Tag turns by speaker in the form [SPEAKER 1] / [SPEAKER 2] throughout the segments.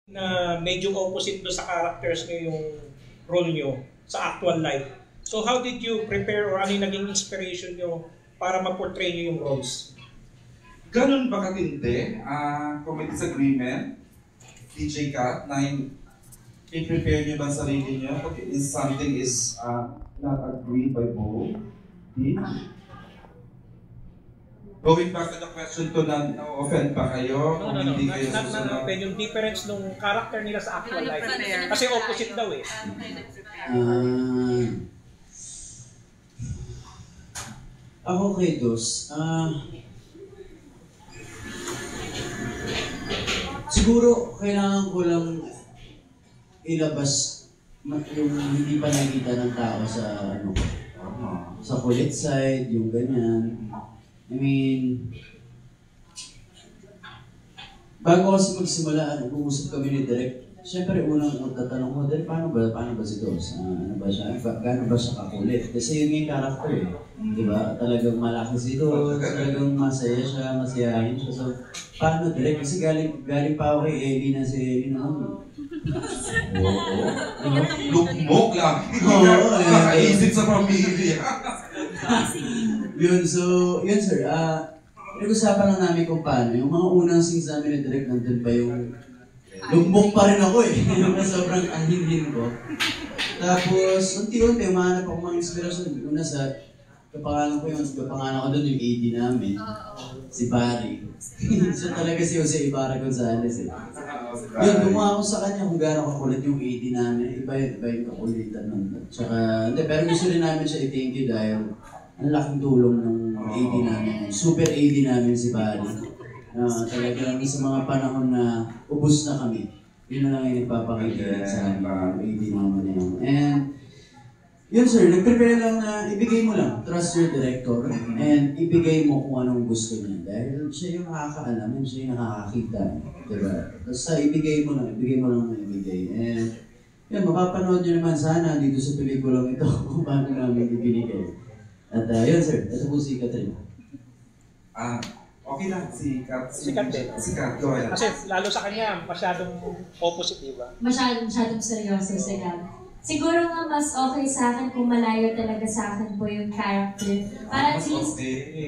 [SPEAKER 1] na medyo opposite do sa characters nyo yung role nyo sa actual life. So how did you prepare or ano yung naging inspiration nyo para ma-portray nyo yung roles?
[SPEAKER 2] Ganun ba katindi? Kung may disagreement, DJ Kat, na i-prepare nyo ba sarili nyo? If something is not agreed by both, going back to the question to na-offend ba kayo?
[SPEAKER 1] No.
[SPEAKER 2] Hindi kayo susunod?
[SPEAKER 1] Yung difference ng character nila sa actual life. Kasi opposite daw eh.
[SPEAKER 3] Ako kay Dos, siguro kailangan ko lang ilabas yung hindi pa nakikita ng tao sa sa kulit side, yung ganyan. I mean, bago kasi magsimula, nag-uusap kami ni Direk. Siyempre, unang magtatanong ko, Direk, paano ba si Dos? Ano ba siya? Gaano ba siya kakulit? Kasi yun yung character eh. Diba? Talagang malaki si Dos, talagang masaya siya, masiyahin siya. So, paano Direk? Kasi galing pa ako kay Ellie na si Ellie naman.
[SPEAKER 2] Lukmok lang. Hindi ka kakaisip sa pamilya.
[SPEAKER 3] Yun sir. Nag-usapan lang namin kung paano. Yung mga unang scenes namin ni Direk, nandun pa yung lumbok pa rin ako eh. Sobrang ahinhin ko. Tapos, unti-unti, umahanap ako mga inspirasyon. Una sa kapangalan ko doon yung AD namin. Si Barry. So talaga si Jose Ibarra Gonzalez eh. Yun, gumawa ako sa kanya kung gaano kakulit yung AD namin. Iba yung kakulitan nun. Tsaka, pero gusto rin namin siya i-thank you dahil ang laking tulong ng AD namin. Super AD namin si Barry. Talagang sa mga panahon na ubos na kami. Yun na lang yung nagpapakita sa AD namin na yun. And yun sir, nag-prepare lang na ibigay mo lang, trust your director, and ibigay mo kung anong gusto niya. Dahil siya yung nakakaalam, siya yung nakakakita. Diba? Basta ibigay mo lang ibigay. And yun, mapapanood nyo naman sana dito sa pelikulang ito kung paano namin ibinigay. At yun sir, ito po si Catherine.
[SPEAKER 2] Okay lang, si Kat din. Si Kat, go ahead.
[SPEAKER 1] Kasi lalo sa kanya, masyadong opposite, diba?
[SPEAKER 4] Masyadong seryoso si Kat. Siguro nga mas okay sa akin kung malayo talaga sa akin po yung character. Para at least,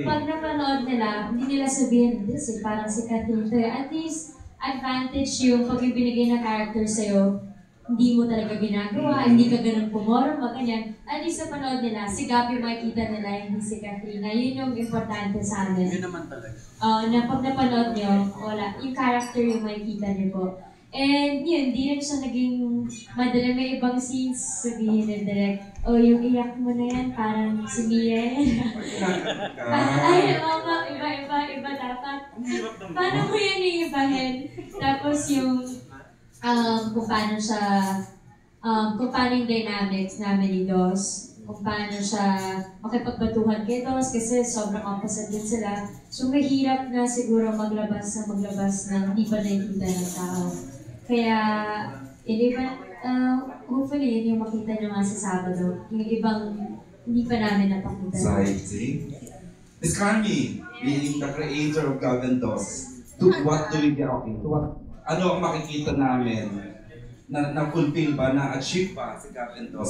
[SPEAKER 4] pag napanood nila, hindi nila sabihin, this parang si Catherine to. At least, advantage yung pag ibinigay na character sa'yo, hindi mo talaga ginagawa, hindi ka ganun pumorma, ganyan. At least napanood nila, si Gabi makikita nila, hindi si Catherine. Yun yung importante sa amin.
[SPEAKER 3] Yun naman talaga.
[SPEAKER 4] Na pag napanood nyo, wala, yung character yung makikita nyo po. And yun, di rin siya naging madala. May ibang scenes sabihin na direct, yung iyak mo na yan, parang si Mia yan. Ay, oo nga, iba dapat. Paano ko yan iibahin? Tapos yung, kung paano yung dynamics namin ni Dos, kung paano siya makipagbatuhan kay Dos, kasi sobrang opposite din sila. So mahirap na siguro maglabas na hindi pa nakikita ng tao. Kaya, hopefully, yun yung makita nyo nga sa Sabado. Yung ibang hindi pa namin napakita.
[SPEAKER 2] Exciting. Ms. Carmi, being the creator of Gab and Dos, what do we get? Okay, ano ang makikita namin? Na-fulfill ba, na-achieve ba si Gab and Dos?